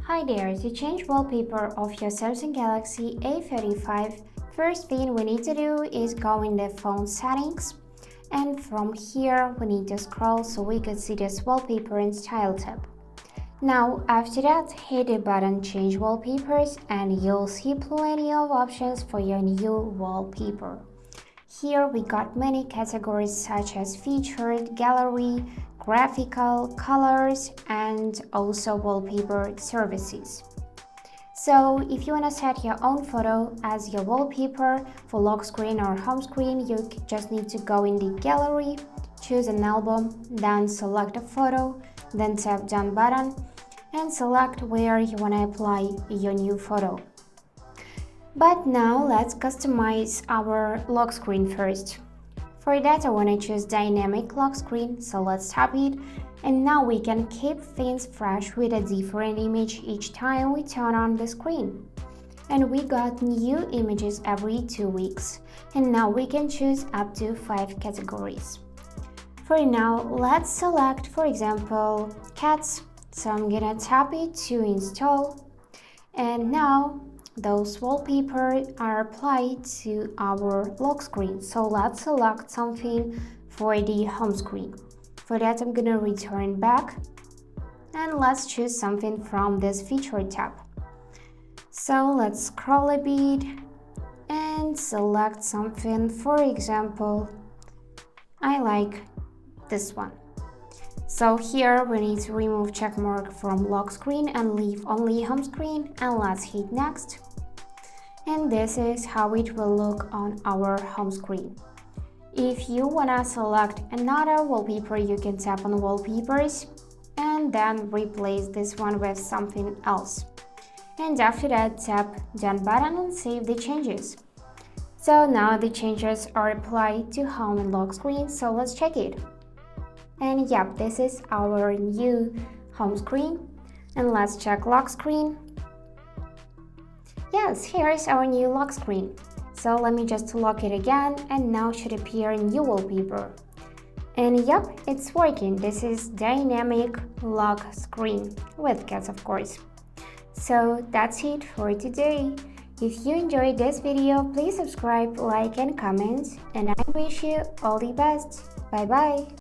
Hi there, to change wallpaper of your Samsung Galaxy A35, first thing we need to do is go in the phone settings, and from here we need to scroll so we can see this wallpaper and style tab. Now after that, hit the button change wallpapers and you'll see plenty of options for your new wallpaper. Here we got many categories such as featured, gallery, graphical, colors, and also wallpaper services. So if you want to set your own photo as your wallpaper for lock screen or home screen, you just need to go in the gallery, choose an album, then select a photo, then tap done button and select where you want to apply your new photo. But now let's customize our lock screen first. For that I want to choose dynamic lock screen, so let's tap it, and now we can keep things fresh with a different image each time we turn on the screen. And we got new images every 2 weeks, and now we can choose up to 5 categories. For now, let's select for example cats, so I'm gonna tap it to install, and now those wallpapers are applied to our lock screen. So let's select something for the home screen. For that I'm gonna return back and let's choose something from this feature tab. So let's scroll a bit and select something. For example, I like this one. So here we need to remove checkmark from lock screen and leave only home screen, and let's hit next. And this is how it will look on our home screen. If you wanna select another wallpaper, you can tap on wallpapers and then replace this one with something else. And after that, tap done button and save the changes. So now the changes are applied to home and lock screen, so let's check it. And yep, this is our new home screen. And let's check lock screen. Yes, here is our new lock screen. So let me just lock it again, and now should appear a new wallpaper. And yep, it's working. This is dynamic lock screen with cats, of course. So that's it for today. If you enjoyed this video, please subscribe, like and comment, and I wish you all the best. Bye bye.